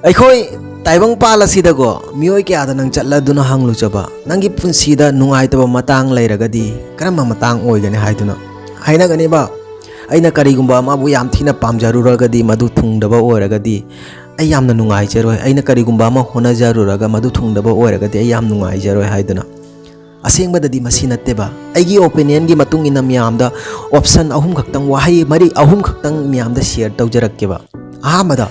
ꯑꯩꯈꯣꯏ ꯇꯥꯏꯕꯪ ꯄꯥꯜ ꯑꯁꯤꯗꯀꯣ ꯃꯤꯑꯣꯏ ꯀꯌꯥꯗ ꯅꯪ ꯆꯠꯂꯗꯨꯅ ꯍꯪꯂꯨꯖꯕ ꯅꯪꯒꯤ ꯄꯨꯟꯁꯤꯗ ꯅꯨꯡꯉꯥꯏꯇꯕ ꯃꯇꯥꯡ ꯂꯩꯔꯒꯗꯤ ꯀꯔꯝꯕ ꯃꯇꯥꯡ ꯑꯣꯏꯒꯅꯤ ꯍꯥꯏꯗꯨꯅ ꯍꯥꯏꯅꯒꯅꯤꯕ ꯑꯩꯅ ꯀꯔꯤꯒꯨꯝꯕ ꯑꯃꯕꯨ ꯌꯥꯝ ꯊꯤꯅ ꯄꯥꯝꯖꯔꯨꯔꯒꯗꯤ ꯃꯗꯨ ꯊꯨꯡꯗꯕ ꯑꯣꯏꯔꯒꯗꯤ ꯑꯩ ꯌꯥꯝꯅ ꯅꯨꯡꯉꯥꯏꯖꯔꯣꯏ ꯑꯩꯅ ꯀꯔꯤꯒꯨꯝꯕ ꯑꯃ ꯍꯣꯠꯅꯖꯔꯨꯔꯒ ꯃꯗꯨ ꯊꯨꯡꯗꯕ ꯑꯣꯏꯔꯒꯗꯤ ꯑꯩ ꯌꯥꯝ ꯅꯨꯡꯉꯥꯏꯖꯔꯣꯏ ꯍꯥꯏꯗꯨꯅ ꯑꯁꯦꯡꯕꯗꯗꯤ ꯃꯁꯤ ꯅꯠꯇꯦꯕ ꯑꯩꯒꯤ ꯑꯣꯄꯤꯅꯤꯌꯟꯒꯤ ꯃꯇꯨꯡ ꯏꯟꯅ ꯃꯤꯌꯥꯝꯗ ꯑꯣꯞꯁꯟ ꯑꯍꯨꯝ ꯈꯛꯇꯪ ꯋꯥꯍꯩ ꯑꯍꯨꯝ ꯈꯛꯇꯪ ꯃꯤꯌꯥꯝꯗ ꯁꯤꯌꯔ ꯇꯧꯖꯔꯛꯀꯦꯕ ꯑꯍꯥꯟꯕꯗ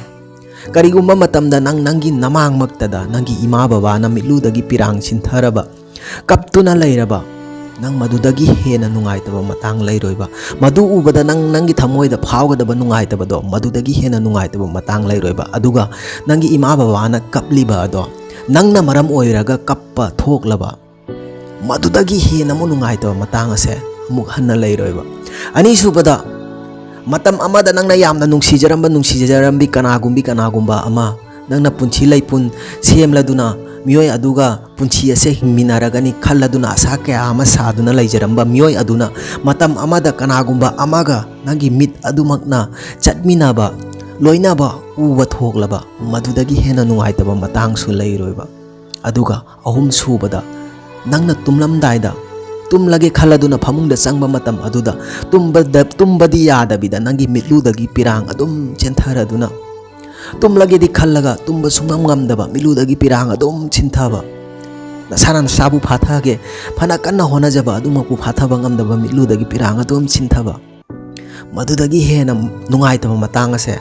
ꯀꯔꯤꯒꯨꯝꯕ ꯃꯇꯝꯗ ꯅꯪꯒꯤ ꯅꯃꯥꯡꯃꯛꯇꯗ ꯅꯪꯒꯤ ꯏꯃꯥ ꯕꯕꯥꯅ ꯃꯤꯠꯂꯨꯗꯒꯤ ꯄꯤꯔꯥꯡ ꯁꯤꯟꯊꯔꯕ ꯀꯞꯇꯨꯅ ꯂꯩꯔꯕ ꯅꯪ ꯃꯗꯨꯗꯒꯤ ꯍꯦꯟꯅ ꯅꯨꯡꯉꯥꯏꯇꯕ ꯃꯇꯥꯡ ꯂꯩꯔꯣꯏꯕ ꯃꯗꯨ ꯎꯕꯗ ꯅꯪꯒꯤ ꯊꯃꯣꯏꯗ ꯐꯥꯎꯒꯗꯕ ꯅꯨꯡꯉꯥꯏꯇꯕꯗꯣ ꯃꯗꯨꯗꯒꯤ ꯍꯦꯟꯅ ꯅꯨꯡꯉꯥꯏꯇꯕ ꯃꯇꯥꯡ ꯂꯩꯔꯣꯏꯕ ꯑꯗꯨꯒ ꯅꯪꯒꯤ ꯏꯃꯥ ꯕꯕꯥꯅ ꯀꯞꯂꯤꯕ ꯑꯗꯣ ꯅꯪꯅ ꯃꯔꯝ ꯑꯣꯏꯔꯒ ꯀꯞꯄ ꯊꯣꯛꯂꯕ ꯃꯗꯨꯗꯒꯤ ꯍꯦꯟꯅ ꯑꯃꯨꯛ ꯅꯨꯡꯉꯥꯏꯇꯕ ꯃꯇꯥꯡ ꯑꯁꯦ ꯑꯃꯨꯛ ꯍꯟꯅ ꯂꯩꯔꯣꯏꯕ ꯑꯅꯤꯁꯨꯕꯗ ꯃꯇꯝ ꯑꯃꯗ ꯅꯪꯅ ꯌꯥꯝꯅ ꯅꯨꯡꯁꯤꯖꯔꯝꯕꯤ ꯀꯅꯥꯒꯨꯝꯕ ꯑꯃ ꯅꯪꯅ ꯄꯨꯟꯁꯤ ꯂꯩꯄꯨꯟ ꯁꯦꯝꯂꯗꯨꯅ ꯃꯤꯑꯣꯏ ꯑꯗꯨꯒ ꯄꯨꯟꯁꯤ ꯑꯁꯦ ꯍꯤꯡꯃꯤꯟꯅꯔꯒꯅꯤ ꯈꯜꯂꯗꯨꯅ ꯑꯁꯥ ꯀꯌా ꯑꯃ ꯁꯥꯗꯨꯅ ꯂꯩꯖꯔꯝꯕ ꯃꯤꯑꯣꯏ ꯑꯗꯨꯅ ꯃꯇꯝ ꯑꯃꯗ ꯀꯅꯥꯒꯨꯝꯕ ꯑꯃꯒ ꯅꯪꯒꯤ ꯃꯤꯠ ꯑꯗꯨꯃꯛꯅ ꯆꯠꯃꯤꯟꯅꯕ ꯂꯣꯏꯅꯕ ꯎꯕ ꯊꯣꯛꯂꯕ ꯃꯗꯨꯗꯒꯤ ꯍꯦꯟꯅ ꯅꯨꯡꯉꯥꯏꯇꯕ ꯃꯇꯥꯡꯁꯨ ꯂꯩꯔꯣꯏꯕ ꯑꯗꯨꯒ ꯑꯍꯨꯝ ꯁꯨꯕꯗ ꯅꯪꯅ ꯇꯨꯝꯂꯝꯗꯥꯏꯗ ꯇꯨꯝꯂꯒꯦ ꯈꯜꯂꯗꯨꯅ ꯐꯃꯨꯡꯗ ꯆꯪꯕ ꯃꯇꯝ ꯑꯗꯨꯗ ꯇꯨꯝꯕꯗꯤ ꯌꯥꯗꯕꯤꯗ ꯅꯪꯒꯤ ꯃꯤꯠꯂꯨꯗꯒꯤ ꯄꯤꯔꯥꯡ ꯑꯗꯨꯝ ꯆꯦꯟꯊꯔꯗꯨꯅ ꯇꯨꯝꯂꯒꯦꯗꯤ ꯈꯜꯂꯒ ꯇꯨꯝꯕ ꯁꯨꯡꯉꯝ ꯉꯝꯗꯕ ꯃꯤꯠꯂꯨꯗꯒꯤ ꯄꯤꯔꯥꯡ ꯑꯗꯨꯝ ꯆꯤꯟꯊꯕ ꯅꯁꯥꯅ ꯅꯁꯥꯕꯨ ꯐꯥꯊꯒꯦ ꯐꯅ ꯀꯟꯅ ꯍꯣꯠꯅꯖꯕ ꯑꯗꯨꯃꯛꯄꯨ ꯐꯥꯊꯕ ꯉꯝꯗꯕ ꯃꯤꯠꯂꯨꯗꯒꯤ ꯄꯤꯔꯥꯡ ꯑꯗꯨꯝ ꯆꯤꯟꯊꯕ ꯃꯗꯨꯗꯒꯤ ꯍꯦꯟꯅ ꯅꯨꯡꯉꯥꯏꯇꯕ ꯃꯇꯥꯡ ꯑꯁꯦ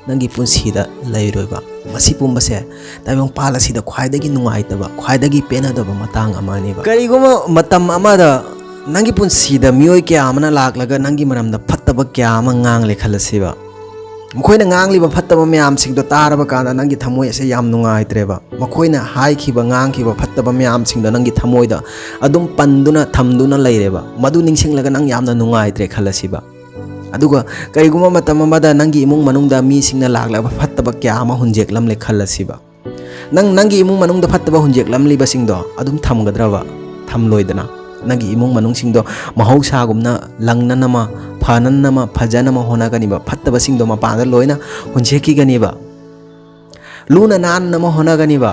ꯅꯪꯒꯤ ꯄꯨꯟꯁꯤꯗ ꯂꯩꯔꯣꯏꯕ ꯃꯁꯤ ꯄꯨꯝꯕꯁꯦ ꯇꯥꯏꯕꯪꯄꯥꯜ ꯑꯁꯤꯗ ꯈ꯭ꯋꯥꯏꯗꯒꯤ ꯅꯨꯡꯉꯥꯏꯇꯕ ꯈ꯭ꯋꯥꯏꯗꯒꯤ ꯄꯦꯟꯅꯗꯕ ꯃꯇꯥꯡ ꯑꯃꯅꯦꯕ ꯀꯔꯤꯒꯨꯝꯕ ꯃꯇꯝ ꯑꯃꯗ ꯅꯪꯒꯤ ꯄꯨꯟꯁꯤꯗ ꯃꯤꯑꯣꯏ ꯀꯌꯥ ꯑꯃꯅ ꯂꯥꯛꯂꯒ ꯅꯪꯒꯤ ꯃꯔꯝꯗ ꯐꯠꯇꯕ ꯀꯌꯥ ꯑꯃ ꯉꯥꯡꯂꯦ ꯈꯜꯂꯁꯤꯕ ꯃꯈꯣꯏꯅ ꯉꯥꯡꯂꯤꯕ ꯐꯠꯇꯕ ꯃꯌꯥꯝꯁꯤꯡꯗꯣ ꯇꯥꯔꯕ ꯀꯥꯟꯗ ꯅꯪꯒꯤ ꯊꯃꯣꯏ ꯑꯁꯦ ꯌꯥꯝ ꯅꯨꯡꯉꯥꯏꯇ꯭ꯔꯦꯕ ꯃꯈꯣꯏꯅ ꯍꯥꯏꯈꯤꯕ ꯉꯥꯡꯈꯤꯕ ꯐꯠꯇꯕ ꯃꯌꯥꯝꯁꯤꯡꯗꯣ ꯅꯪꯒꯤ ꯊꯃꯣꯏꯗ ꯑꯗꯨꯝ ꯄꯟꯗꯨꯅ ꯊꯝꯗꯨꯅ ꯂꯩꯔꯦꯕ ꯃꯗꯨ ꯅꯤꯡꯁꯤꯡꯂꯒ ꯅꯪ ꯌꯥꯝꯅ ꯅꯨꯡꯉꯥꯏꯇ꯭ꯔꯦ ꯈꯜꯂꯁꯤꯕ ꯑꯗꯨꯒ ꯀꯔꯤꯒꯨꯝꯕ ꯃꯇꯝ ꯑꯃꯗ ꯅꯪꯒꯤ ꯏꯃꯨꯡ ꯃꯅꯨꯡꯗ ꯃꯤꯁꯤꯡꯅ ꯂꯥꯛꯂꯒ ꯐꯠꯇꯕ ꯀꯌా ꯑꯃ ꯍꯨꯟꯖꯦꯛꯂꯝꯂꯦ ꯈꯜꯂꯁꯤꯕ ꯅꯪꯒꯤ ꯏꯃꯨꯡ ꯃꯅꯨꯡꯗ ꯐꯠꯇꯕ ꯍꯨꯟꯖꯦꯛꯂꯝꯂꯤꯕꯁꯤꯡꯗꯣ ꯑꯗꯨꯝ ꯊꯝꯒꯗ꯭ꯔꯕ ꯊꯝꯂꯣꯏꯗꯅ ꯅꯪꯒꯤ ꯏꯃꯨꯡ ꯃꯅꯨꯡꯁꯤꯡꯗꯣ ꯃꯍꯧꯁꯥꯒꯨꯝꯅ ꯂꯪꯅꯅꯃ ꯐꯅꯅꯃ ꯐꯖꯅꯃ ꯍꯣꯠꯅꯒꯅꯤꯕ ꯐꯠꯇꯕꯁꯤꯡꯗꯣ ꯃꯄꯥꯟꯗ ꯂꯣꯏꯅ ꯍꯨꯟꯖꯦꯛꯈꯤꯒꯅꯤꯕ ꯂꯨꯅ ꯅꯥꯟꯅ ꯍꯣꯠꯅꯒꯅꯤꯕ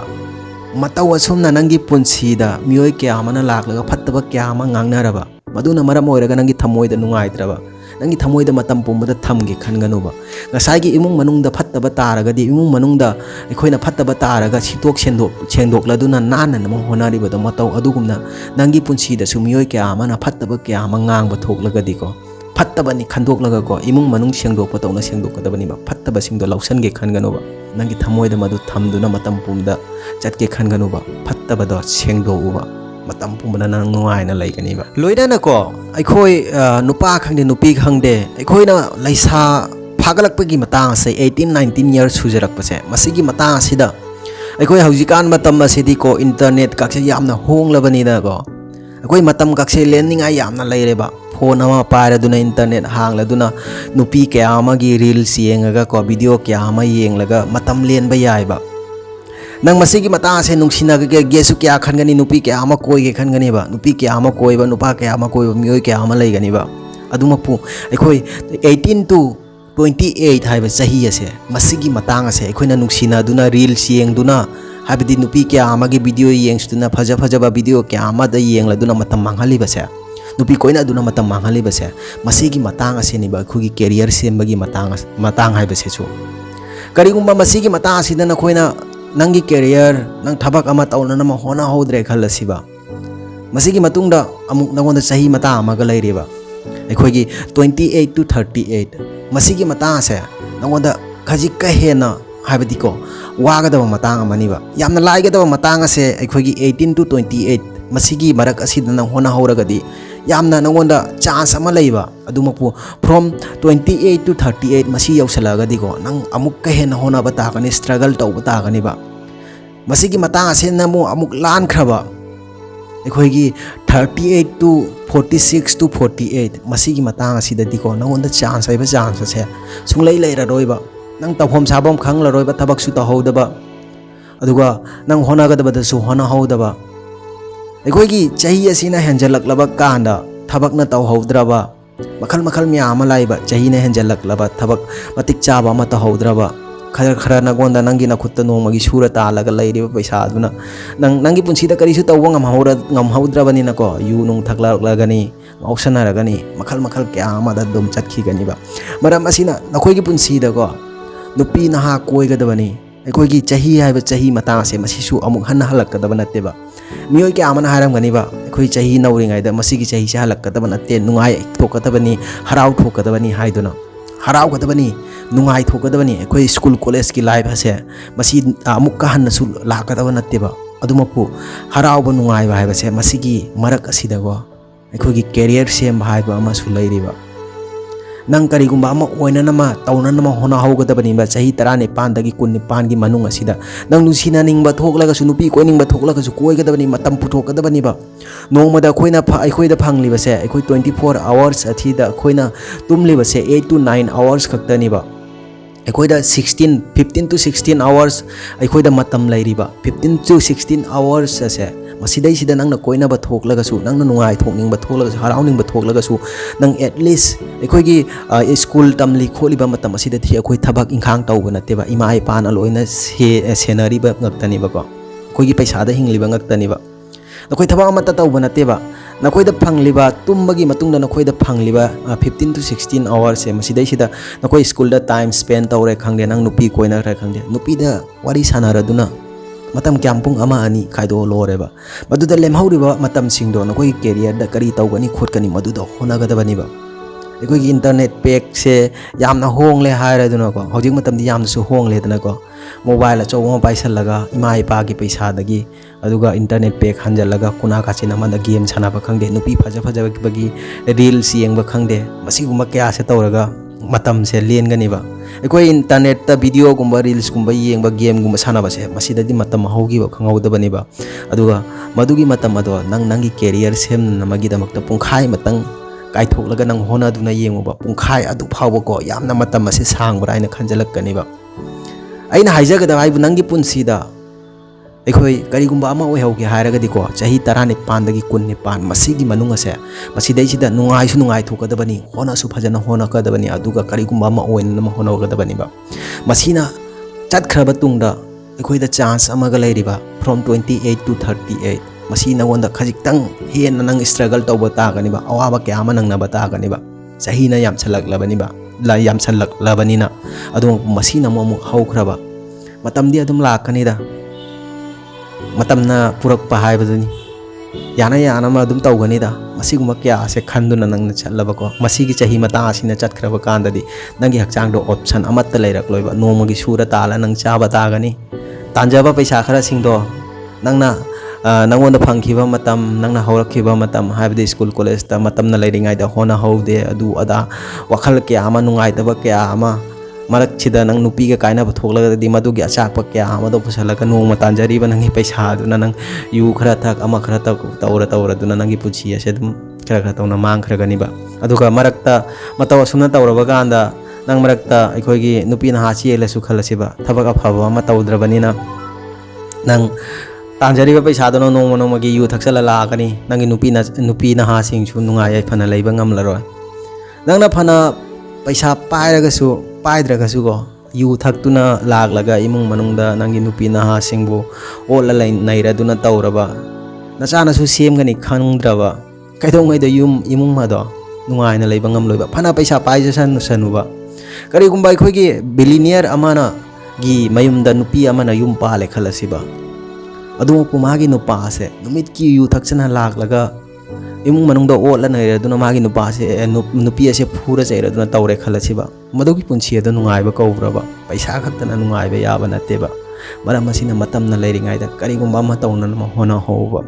ꯃꯇꯧ ꯑꯁꯨꯝꯅ ꯅꯪꯒꯤ ꯄꯨꯟꯁꯤꯗ ꯃꯤꯑꯣꯏ ꯀꯌꯥ ꯑꯃꯅ ꯂꯥꯛꯂꯒ ꯐꯠꯇꯕ ꯀꯌా ꯑꯃ ꯉꯥꯡꯅꯔꯕ ꯃꯗꯨꯅ ꯃꯔꯝ ꯑꯣꯏꯔꯒ ꯅꯪꯒꯤ ꯊꯃꯣꯏꯗ ꯅꯨꯡꯉꯥꯏꯇ꯭ꯔꯕ ꯅꯪꯒꯤ ꯊꯃꯣꯏꯗ ꯃꯇꯝ ꯄꯨꯝꯕꯗ ꯊꯝꯒꯦ ꯈꯟꯒꯅꯨꯕ ꯉꯁꯥꯏꯒꯤ ꯏꯃꯨꯡ ꯃꯅꯨꯡꯗ ꯐꯠꯇꯕ ꯇꯥꯔꯒꯗꯤ ꯏꯃꯨꯡ ꯃꯅꯨꯡꯗ ꯑꯩꯈꯣꯏꯅ ꯐꯠꯇꯕ ꯇꯥꯔꯒ ꯁꯦꯡꯗꯣꯛꯂꯗꯨꯅ ꯅꯥꯟꯅ ꯍꯣꯠꯅꯔꯤꯕꯗꯣ ꯃꯇꯧ ꯑꯗꯨꯒꯨꯝꯅ ꯅꯪꯒꯤ ꯄꯨꯟꯁꯤꯗꯁꯨ ꯃꯤꯑꯣꯏ ꯀꯌꯥ ꯑꯃꯅ ꯐꯠꯇꯕ ꯀꯌా ꯑꯃ ꯉꯥꯡꯕ ꯊꯣꯛꯂꯒꯗꯤꯀꯣ ꯐꯠꯇꯕꯅꯤ ꯈꯟꯗꯣꯛꯂꯒꯀꯣ ꯏꯃꯨꯡ ꯃꯅꯨꯡ ꯁꯦꯡꯗꯣꯛꯄ ꯇꯧꯅ ꯁꯦꯡꯗꯣꯛꯀꯗꯕꯅꯤꯕ ꯐꯠꯇꯕꯁꯤꯡꯗꯣ ꯂꯧꯁꯟꯒꯦ ꯈꯟꯒꯅꯨꯕ ꯅꯪꯒꯤ ꯊꯃꯣꯏꯗ ꯃꯗꯨ ꯊꯝꯗꯨꯅ ꯃꯇꯝ ꯄꯨꯝꯕꯗ ꯆꯠꯀꯦ ꯈꯟꯒꯅꯨꯕ ꯐꯠꯇꯕꯗꯣ ꯁꯦꯡꯗꯣꯛꯎꯕ ꯃꯇꯝ ꯄꯨꯝꯕꯗ ꯅꯪ ꯅꯨꯡꯉꯥꯏꯅ ꯂꯩꯒꯅꯤꯕ ꯂꯣꯏꯅꯅꯀꯣ ꯑꯩꯈꯣꯏ ꯅꯨꯄꯥ ꯈꯪꯗꯦ ꯅꯨꯄꯤ ꯈꯪꯗꯦ ꯑꯩꯈꯣꯏꯅ ꯂꯩꯁꯥ ꯐꯥꯒꯠꯂꯛꯄꯒꯤ ꯃꯇꯥꯡ ꯑꯁꯦ 18-19 years ꯁꯨꯖꯔꯛꯄꯁꯦ ꯃꯁꯤꯒꯤ ꯃꯇꯥꯡ ꯑꯁꯤꯗ ꯑꯩꯈꯣꯏ ꯍꯧꯖꯤꯛꯀꯥꯟ ꯃꯇꯝ ꯑꯁꯤꯗꯤꯀꯣ ꯏꯟꯇꯔꯅꯦꯠ ꯀꯥꯛꯁꯦ ꯌꯥꯝꯅ ꯍꯣꯡꯂꯕꯅꯤꯅꯀꯣ ꯑꯩꯈꯣꯏ ꯃꯇꯝ ꯀꯥꯛꯁꯦ ꯂꯦꯟꯅꯤꯡꯉꯥꯏ ꯌꯥꯝꯅ ꯂꯩꯔꯦꯕ ꯐꯣꯟ ꯑꯃ ꯄꯥꯏꯔꯗꯨꯅ ꯏꯟꯇꯔꯅꯦꯠ ꯍꯥꯡꯂꯗꯨꯅ ꯅꯨꯄꯤ ꯀꯌꯥ ꯑꯃꯒꯤ ꯔꯤꯜꯁ ꯌꯦꯡꯉꯒꯀꯣ ꯚꯤꯗꯤꯑꯣ ꯀꯌꯥ ꯑꯃ ꯌꯦꯡꯂꯒ ꯃꯇꯝ ꯂꯦꯟꯕ ꯌꯥꯏꯕ ꯅꯪ ꯃꯁꯤꯒꯤ ꯃꯇꯥꯡ ꯑꯁꯦ ꯅꯨꯡꯁꯤꯅꯒꯦꯁꯨ ꯀꯌꯥ ꯈꯟꯒꯅꯤ ꯅꯨꯄꯤ ꯀꯌꯥ ꯑꯃ ꯀꯣꯏꯒꯦ ꯈꯟꯒꯅꯤꯕ ꯅꯨꯄꯤ ꯀꯌꯥ ꯑꯃ ꯀꯣꯏꯕ ꯅꯨꯄꯥ ꯀꯌꯥ ꯑꯃ ꯀꯣꯏꯕ ꯃꯤꯑꯣꯏ ꯀꯌా ꯑꯃ ꯂꯩꯒꯅꯤꯕ ꯑꯗꯨꯃꯛꯄꯨ ꯑꯩꯈꯣꯏ 18 to 28 ꯍꯥꯏꯕ ꯆꯍꯤ ꯑꯁꯦ ꯃꯁꯤꯒꯤ ꯃꯇꯥꯡ ꯑꯁꯦ ꯑꯩꯈꯣꯏꯅ ꯅꯨꯡꯁꯤꯅꯗꯨꯅ ꯔꯤꯜꯁ ꯌꯦꯡꯗꯨꯅ ꯍꯥꯏꯕꯗꯤ ꯅꯨꯄꯤ ꯀꯌꯥ ꯑꯃꯒꯤ ꯚꯤꯗꯤꯑꯣ ꯌꯦꯡꯗꯨꯅ ꯐꯖꯕ ꯚꯤꯗꯤꯑꯣ ꯀꯌా ꯑꯃꯗ ꯌꯦꯡꯂꯗꯨꯅ ꯃꯇꯝ ꯃꯥꯡꯍꯜꯂꯤꯕꯁꯦ ꯅꯨꯄꯤ ꯀꯣꯏꯅꯗꯨꯅ ꯃꯇꯝ ꯃꯥꯡꯍꯜꯂꯤꯕꯁꯦ ꯃꯁꯤꯒꯤ ꯃꯇꯥꯡ ꯑꯁꯤꯅꯤꯕ ꯑꯩꯈꯣꯏꯒꯤ ꯀꯦꯔꯤꯌꯔ ꯁꯦꯝꯕꯒꯤ ꯃꯇꯥꯡ ꯍꯥꯏꯕꯁꯤꯁꯨ ꯀꯔꯤꯒꯨꯝꯕ ꯃꯁꯤꯒꯤ ꯃꯇꯥꯡ ꯑꯁꯤꯗ ꯅꯈꯣꯏꯅ ꯅꯪꯒꯤ ꯀꯦꯔꯤꯌꯔ ꯅꯪ ꯊꯕꯛ ꯑꯃ ꯇꯧꯅꯅꯕ ꯍꯣꯠꯅꯍꯧꯗ꯭ꯔꯦ ꯈꯜꯂꯁꯤꯕ ꯃꯁꯤꯒꯤ ꯃꯇꯨꯡꯗ ꯑꯃꯨꯛ ꯅꯉꯣꯟꯗ ꯆꯍꯤ ꯃꯇꯥꯡ ꯑꯃꯒ ꯂꯩꯔꯤꯕ ꯑꯩꯈꯣꯏꯒꯤ 28 to 38 ꯃꯁꯤꯒꯤ ꯃꯇꯥꯡ ꯑꯁꯦ ꯅꯉꯣꯟꯗ ꯈꯖꯤꯛꯀ ꯍꯦꯟꯅ ꯍꯥꯏꯕꯗꯤꯀꯣ ꯋꯥꯒꯗꯕ ꯃꯇꯥꯡ ꯑꯃꯅꯤꯕ ꯌꯥꯝꯅ ꯂꯥꯏꯒꯗꯕ ꯃꯇꯥꯡ ꯑꯁꯦ ꯑꯩꯈꯣꯏꯒꯤ 18 to 28 ꯃꯁꯤꯒꯤ ꯃꯔꯛ ꯑꯁꯤꯗ ꯅꯪ ꯍꯣꯠꯅꯍꯧꯔꯒꯗꯤ ꯌꯥꯝꯅ ꯅꯉꯣꯟꯗ ꯆꯥꯟꯁ ꯑꯃ ꯂꯩꯕ ꯑꯗꯨꯃꯛꯄꯨ ꯐ꯭ꯔꯣꯝ 28 to 38 ꯃꯁꯤ ꯌꯧꯁꯜꯂꯛꯑꯒꯗꯤꯀꯣ ꯅꯪ ꯑꯃꯨꯛꯀ ꯍꯦꯟꯅ ꯍꯣꯠꯅꯕ ꯇꯥꯒꯅꯤ ꯁꯇ꯭ꯔꯒꯜ ꯇꯧꯕ ꯇꯥꯒꯅꯤꯕ ꯃꯁꯤꯒꯤ ꯃꯇꯥꯡ ꯑꯁꯤꯅ ꯑꯃꯨꯛ ꯂꯥꯟꯈ꯭ꯔꯕ ꯑꯩꯈꯣꯏꯒꯤ 38 to 46 to 48 ꯃꯁꯤꯒꯤ ꯃꯇꯥꯡ ꯑꯁꯤꯗꯗꯤꯀꯣ ꯅꯉꯣꯟꯗ ꯆꯥꯟꯁ ꯍꯥꯏꯕ ꯆꯥꯟꯁ ꯑꯁꯦ ꯁꯨꯡꯂꯩ ꯂꯩꯔꯔꯣꯏꯕ ꯅꯪ ꯇꯧꯐꯝ ꯁꯥꯐꯝ ꯈꯪꯂꯔꯣꯏꯕ ꯊꯕꯛꯁꯨ ꯇꯧꯍꯧꯗꯕ ꯑꯗꯨꯒ ꯅꯪ ꯍꯣꯠꯅꯒꯗꯕꯗꯁꯨ ꯍꯣꯠꯅꯍꯧꯗꯕ ꯑꯩꯈꯣꯏꯒꯤ ꯆꯍꯤ ꯑꯁꯤꯅ ꯍꯦꯟꯖꯜꯂꯛꯂꯕ ꯀꯥꯟꯗ ꯊꯕꯛꯅ ꯇꯧꯍꯧꯗ꯭ꯔꯕ ꯃꯈꯜ ꯃꯌꯥꯝ ꯑꯃ ꯂꯥꯛꯏꯕ ꯆꯍꯤꯅ ꯍꯦꯟꯖꯜꯂꯛꯂꯕ ꯊꯕꯛ ꯃꯇꯤꯛ ꯆꯥꯕ ꯑꯃ ꯇꯧꯍꯧꯗ꯭ꯔꯕ khara khara nagonda nangi nakhutta nongmagi sura talaga leiriba paisa aduna nangi punsida karisu tawwa ngamhaudrabani nako yu nung thaklagani ngausanaragani makhal makhal kya amada dum chatkigani ba maram asina nakhoi gi punsida ko nupi naha koigadabani अखोई की चाही है चाही मता से मसीसु अमुक हन हलक्कदब नत्तेबा मियोय के आमन हारमगनिबा अखोई चाही नौरिङाइदा मसीगी चाही से हलक्कदब नत्ते नुंगाई थोकदबनी हराव थोकदबनी हाइदुना हरावगदबनी नुंगाई थोकदबनी अखोई स्कूल कॉलेज की लाइफ हसे मसी अमुक का हन्नसु लाकदब नत्तेबा अदुमपु हराव नुंगाइबा हाइबसे मसीगी मरक असिदगो अखोई की कैरियर सेम हाइबा अमसु लैरिबा नंग करीगुंबा अमा ओइननमा तौननमा होना हौगदबनिबा चाही 19 दगी 19 की मनुंग असिदा नंग नुसिना निंगबा थोकलगसु नुपी कोइनिंगबा थोकलगसु कोइगदबनि मतम पुथोकदबनिबा नोंगमदा अखोइना अखोइदा फंगलिबसे अखोइ 24 आवर्स अथिदा अखोइना तुमलिबसे 8 to 9 आवर्स खक्तनिबा अखोइदा 15 to 16 आवर्स अखोइदा मतम लैरिबा 15 to 16 आवर्स असे मसीदैसिदा नंगना कोइनाबा थोकलगसु नंगना नुंगाइ थोकनिंगबा थोकलगसु हराउनिंगबा थोकलगसु नंग एटलीस्ट अखोइगी स्कूल तमली खोलिबा मतम असिदा थि अखोइ थबक इंखांग तौबा नतेबा इमा इपान लोइना सेनरीबा ngaktanibako अखोइगी पैसादा हिंगलिबा ngaktanibा नखोइ थबक अमता तौबा नतेबा नखोइदा फंगलिबा तुमबगी मतुंगदा नखोइदा फंगलिबा 15 to 16 आवर्स से मसीदैसिदा नखोइ स्कूल दा टाइम स्पेंड तौरे खंगदे नंग नुपी कोइना रा खंगदे नुपीदा वारी सानारदुना मतम क्याम्पुंग अमा अनि खाइदो लोरेबा मदुदा लेमहौरिबा मतम सिंगदो नखोइ कैरियर दा करी तौगनी खोटकनी मदुदा होनागदबनिबा अखोइगी इंटरनेट पैक से यामना होंगले हायरदुनाको हौजिक मतमदि यामनासु होंगलेदनाको मोबाइल अचौबा पाइसलगा इमा इपागी पैसादगी अदुगा इंटरनेट पैक हंजलगा कुना काचिन अमदा गेम सानाबा खंगदे नुपी फजा फजाबगी रील्स येंगबा खंगदे मसिगुम्बा क्या से तौरगा मतम से लेनगनिबा अखोइ इंटरनेट ता वीडियो गुम्बा रील्स गुम्बा येंगबा गेम गुम्बा सानाबसे मसिददि मतम हौगिबा खंगौदबनिबा अदुगा मदुगी मतम अदो नंगी कैरियर सेमनमगिदमक्ता पुंखाइ मतंग काइथोकलगा नंग होनादुना येंगोबा पुंखाइ अदु फावबको यामना मतम असे सांगबरा आइना खंजलक्कनिबा आइना हाइजगदा हाइबु नंगी पुंसीदा अखोइ करिगुम्बा अमा ओइहौगे हायरगदिको चाही 19 दगी 19 मसीगी मनुंग असे मसीदैसिदा नुंगाइसु नुंगाइ थोकदबनी होनासु फजना होनाकदबनी अदुगा करिगुम्बा अमा ओइननमा होनागदबनिबा मसीना चतखरबा तुंगदा अखोइदा चांस अमागा लैरिबा फ्रॉम 28 to 38 मसी नगोंदा खजिक्तंग हेन नंग स्ट्रगल तौबा तागनिबा अवाबा क्या अमा नंगनाबा तागनिबा चाहीना यामसलक्लबनिबा ला यामसलक्लबनिना अदु मसीना ममु हौखरबा मतमदि अदुम लाकनिदा मतमना पुरक्पा हाइबदुनी याना याना अदुम तौगनिदा मसीगुम्बा क्या से खंदुना नंगना चलबको मसीगी चाही मता आसिना चतखरबा कांददि नंगी हक्चांगदो ऑप्शन अमत्त लैरक्लोइबा नोमगी सूरा ताला नंग चाबा तागनी तांजाबा पैसा खरा सिंगदो नंगना नंगोंदा फंखिबा मतम नंगना हौरखिबा मतम हाइबदि स्कूल कॉलेज ता मतमना लैरिङाइदा होना हौदे अदु अदा वखल क्या अमा नुंगाइतबा क्या अमा मरक्सिदा नंग नुपीगा काइनाबा थोकलगदि मदुगी अचाकपा क्या अमादो पुसलगा नोंमा तांजरिबा नंगी पैसा अदुना नंग यू खरा थक अमा खरा थक तौरा तौरा दुना नंगी पुछि असे दुम खरा खरा तौना मांगखरगनिबा अदुगा मरक्ता मतव सुमना तौरबा गांदा नंग मरक्ता अखोइगी नुपीना हाची एलसु खलसिबा थबक अफबा अमा तौद्रबनिना नंग तांजरीबा पैसादनो नोंमा नोंमागी यू थक्सला लाकनी नंगी नुपी नहा सिंगसु नुंगाय फना लैबा ngamlaroi नंगना फना पैसा पाइरगसु पाइद्रगसु को यू थक्तुना लाक्लगा इमुंग मनुंगदा नंगी नुपी नहा सिंगबु ओला नैरदुना तौरबा नचानसु सेमगनी खंगद्रबा कैदोंगैदा युम इमुंग मदो नुंगायना लैबा ngamloiba फना पैसा पाइजसन सनुबा करिगुम्बा अखोइगी बिलिनियर अमाना गी मयुमदा नुपी अमाना युम पाले खलसिबा अदुम पुमागी नुपासे नुमित की यू थक्सना लाक्लगा इमुंग मनुंगदा ओला नैरदुना मागी नुपासे नुपी असे फुरा चैरदुना तौरे खलसिबा मदुगी पुंसी अदु नुंगाइबा कौब्रबा पैसा खक्तना नुंगाइबा याबा नतेबा मरम मसिना मतमना लैरिङाइदा करिगुम्बा अमा तौननमा होना हौबा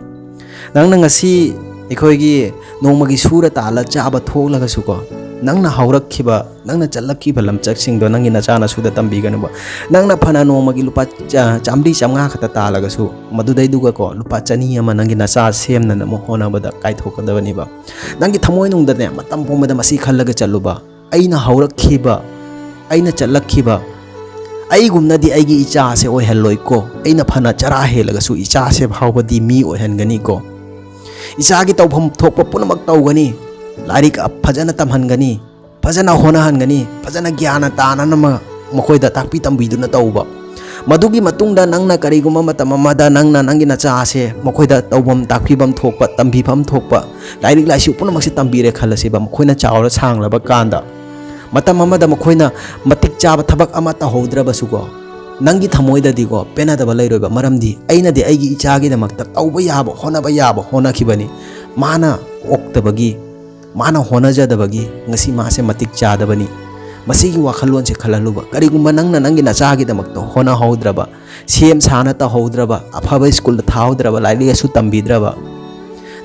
नंगना ngasi अखोइगी नोंमगी सूरा ताला चाबा थोकलगसुको नंगना हौरखिबा नंगना चलखिबा लमचकसिंगदो नंगी नचाना सुदा तंबीगनुबा नंगना फना नोंमगी लुपा चामडी चामगा खता तालगसु मदुदैदुगको लुपा चनी अमा नंगी नचा सेमना नमो होनाबदा काइथोकदबनिबा नंगी थमोय नुंगदने मतम पोमदा मसी खल्लगा चलुबा अइना हौरखिबा अइना चलखिबा अइगुमनदी अइगी इचा से ओइहल्लोइको अइना फना चरा हेलगसु इचा से भावबदी मी ओइहनगनिको इचागी तौफम थोकपा पुनमक तौगनी लारिक फजना तमहनगनी फजना होनाहनगनी फजना ज्ञान ताननमा ꯃꯈꯣꯏꯗ ꯇꯥꯛꯄꯤ ꯇꯝꯕꯤꯗꯨꯅ ꯇꯧꯕ ꯃꯗꯨꯒꯤ ꯃꯇꯨꯡꯗ ꯅꯪꯅ ꯀꯔꯤꯒꯨꯝꯕ ꯃꯇꯝ ꯑꯃꯗ ꯅꯪꯅ ꯅꯪꯒꯤ ꯅꯆꯥꯁꯦ ꯃꯈꯣꯏꯗ ꯇꯧꯐꯝ ꯇꯥꯛꯄꯤꯐꯝ ꯊꯣꯛꯄ ꯇꯝꯕꯤꯐꯝ ꯊꯣꯛꯄ ꯂꯥꯏꯔꯤꯛ ꯂꯥꯏꯁꯨ ꯄꯨꯝꯅꯃꯛꯁꯦ ꯇꯝꯕꯤꯔꯦ ꯈꯜꯂꯁꯤꯕ ꯃꯈꯣꯏꯅ ꯆꯥꯎꯔ ꯁꯥꯡꯂꯕ ꯀꯥꯟꯗ ꯃꯇꯝ ꯑꯃꯗ ꯃꯈꯣꯏꯅ ꯃꯇꯤꯛ ꯆꯥꯕ ꯊꯕꯛ ꯑꯃ ꯇꯧꯍꯧꯗ꯭ꯔꯕꯁꯨꯀꯣ ꯅꯪꯒꯤ ꯊꯃꯣꯏꯗꯗꯤꯀꯣ ꯄꯦꯟꯅꯗꯕ ꯂꯩꯔꯣꯏꯕ ꯃꯔꯝꯗꯤ ꯑꯩꯅꯗꯤ ꯑꯩꯒꯤ ꯏꯆꯥꯒꯤꯗꯃꯛꯇ ꯇꯧꯕ ꯌꯥꯕ ꯍꯣꯠꯅꯈꯤꯕꯅꯤ ꯃꯥꯅ ꯑꯣꯛꯇꯕꯒꯤ ꯃꯥꯅ ꯍꯣꯠꯅꯖꯗꯕꯒꯤ ꯉꯁꯤ ꯃꯥꯁꯦ ꯃꯇꯤꯛ ꯆꯥꯗꯕꯅꯤ ꯃꯁꯤꯒꯤ ꯋꯥꯈꯜꯂꯣꯟꯁꯦ ꯈꯜꯍꯜꯂꯨꯕ ꯀꯔꯤꯒꯨꯝꯕ ꯅꯪꯅ ꯅꯪꯒꯤ ꯅꯆꯥꯒꯤꯗꯃꯛꯇ ꯍꯣꯠꯅꯍꯧꯗ꯭ꯔꯕ ꯁꯦꯝ ꯁꯥꯅ ꯇꯧꯍꯧꯗ꯭ꯔꯕ ꯑꯐꯕ ꯁ꯭ꯀꯨꯜꯗ ꯊꯥꯍꯧꯗ꯭ꯔꯕ ꯂꯥꯏꯔꯤꯛ ꯂꯥꯏꯁꯨ ꯇꯝꯕꯤꯗ꯭ꯔꯕ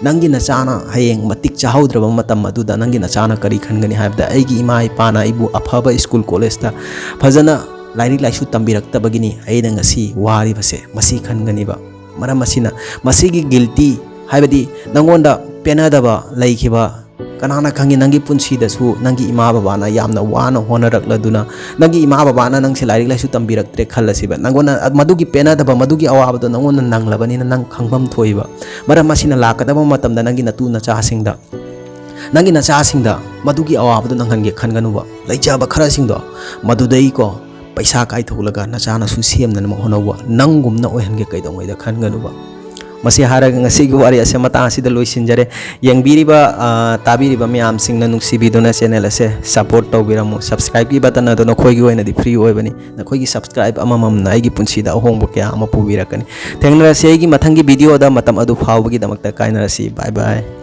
ꯅꯪꯒꯤ ꯅꯆꯥꯅ ꯍꯌꯦꯡ ꯃꯇꯤꯛ ꯆꯥꯍꯧꯗ꯭ꯔꯕ ꯃꯇꯝ ꯑꯗꯨꯗ ꯅꯪꯒꯤ ꯅꯆꯥꯅ ꯀꯔꯤ ꯈꯟꯒꯅꯤ ꯍꯥꯏꯕꯗ ꯑꯩꯒꯤ ꯏꯃꯥ ꯏꯄꯥꯅ ꯑꯩꯕꯨ ꯑꯐꯕ ꯁ꯭ꯀꯨꯜ ꯀꯣꯂꯦꯖꯇ ꯐꯖꯅ ꯂꯥꯏꯔꯤꯛ ꯂꯥꯏꯁꯨ ꯇꯝꯕꯤꯔꯛꯇꯕꯒꯤꯅꯤ ꯑꯩꯅ ꯉꯁꯤ ꯋꯥꯔꯤꯕꯁꯦ ꯃꯁꯤ ꯈꯟꯒꯅꯤꯕ ꯃꯔꯝ ꯑꯁꯤꯅ ꯃꯁꯤꯒꯤ ꯒꯤꯜꯇꯤ ꯍꯥꯏꯕꯗꯤ ꯅꯪꯉꯣꯟꯗ ꯄꯦꯟꯅꯗꯕ ꯂꯩꯈꯤꯕ ꯀꯅꯥꯅ ꯈꯪꯉꯤ ꯅꯪꯒꯤ ꯄꯨꯟꯁꯤꯗꯁꯨ ꯅꯪꯒꯤ ꯏꯃꯥ ꯕꯕꯥꯅ ꯌꯥꯝꯅ ꯋꯥꯅ ꯍꯣꯠꯅꯔꯛꯂꯗꯨꯅ ꯅꯪꯒꯤ ꯏꯃꯥ ꯕꯕꯥꯅ ꯅꯪꯁꯦ ꯂꯥꯏꯔꯤꯛ ꯂꯥꯏꯁꯨ ꯇꯝꯕꯤꯔꯛꯇ꯭ꯔꯦ ꯈꯜꯂꯁꯤꯕ ꯅꯪꯉꯣꯟꯗ ꯃꯗꯨꯒꯤ ꯄꯦꯟꯅꯗꯕ ꯃꯗꯨꯒꯤ ꯑꯋꯥꯕꯗꯣ ꯅꯪꯉꯣꯟꯗ ꯅꯪꯂꯕꯅꯤꯅ ꯅꯪ ꯈꯪꯐꯝ ꯊꯣꯛꯏꯕ ꯃꯔꯝ ꯑꯁꯤꯅ ꯂꯥꯛꯀꯗꯕ ꯃꯇꯝꯗ ꯅꯪꯒꯤ ꯅꯆꯥꯁꯤꯡꯗ ꯃꯗꯨꯒꯤ ꯑꯋꯥꯕꯗꯣ ꯅꯪꯍꯟꯒꯦ ꯈꯟꯒꯅꯨꯕ ꯂꯩꯖꯕ ꯈꯔꯁꯤꯡꯗꯣ ꯃꯗꯨꯗꯩꯀꯣ ꯄꯩꯁꯥ ꯀꯥꯏꯊꯣꯛꯂꯒ ꯅꯆꯥꯅꯁꯨ ꯁꯦꯝꯅꯅꯕ ꯍꯣꯠꯅꯧꯕ ꯅꯪꯒꯨꯝꯅ ꯑꯣꯏꯍꯟꯒꯦ ꯀꯩꯗꯧꯉꯩꯗ ꯈꯟꯒꯅꯨꯕ ꯃꯁꯤ ꯍꯥꯏꯔꯒ ꯉꯁꯤꯒꯤ ꯋꯥꯔꯤ ꯑꯁꯤ ꯃꯇꯥꯡ ꯑꯁꯤꯗ ꯂꯣꯏꯁꯤꯟꯖꯔꯦ ꯌꯦꯡꯕꯤꯔꯤꯕ ꯇꯥꯕꯤꯔꯤꯕ ꯃꯌꯥꯝꯁꯤꯡꯅ ꯅꯨꯡꯁꯤꯕꯤꯗꯨꯅ ꯆꯦꯅꯦꯜ ꯑꯁꯦ ꯁꯞꯄꯣꯔꯠ ꯇꯧꯕꯤꯔꯝꯃꯨ ꯁꯕꯁꯀ꯭ꯔꯥꯏꯕꯀꯤ ꯕꯇꯟ ꯑꯗꯨ ꯅꯈꯣꯏꯒꯤ ꯑꯣꯏꯅꯗꯤ ꯐ꯭ꯔꯤ ꯑꯣꯏꯕꯅꯤ ꯅꯈꯣꯏꯒꯤ ꯁꯕꯁꯀ꯭ꯔꯥꯏꯕ ꯑꯃꯃꯝꯅ ꯑꯩꯒꯤ ꯄꯨꯟꯁꯤꯗ ꯑꯍꯣꯡꯕ ꯀꯌꯥ ꯑꯃ ꯄꯨꯕꯤꯔꯛꯀꯅꯤ ꯊꯦꯡꯅꯔꯁꯤ ꯑꯩꯒꯤ ꯃꯊꯪꯒꯤ ꯚꯤꯗꯤꯑꯣꯗ ꯃꯇꯝ ꯑꯗꯨ ꯐꯥꯎꯕꯒꯤꯗꯃꯛꯇ ꯀꯥꯏꯅꯔꯁꯤ ꯕꯥꯏ ꯕꯥꯏ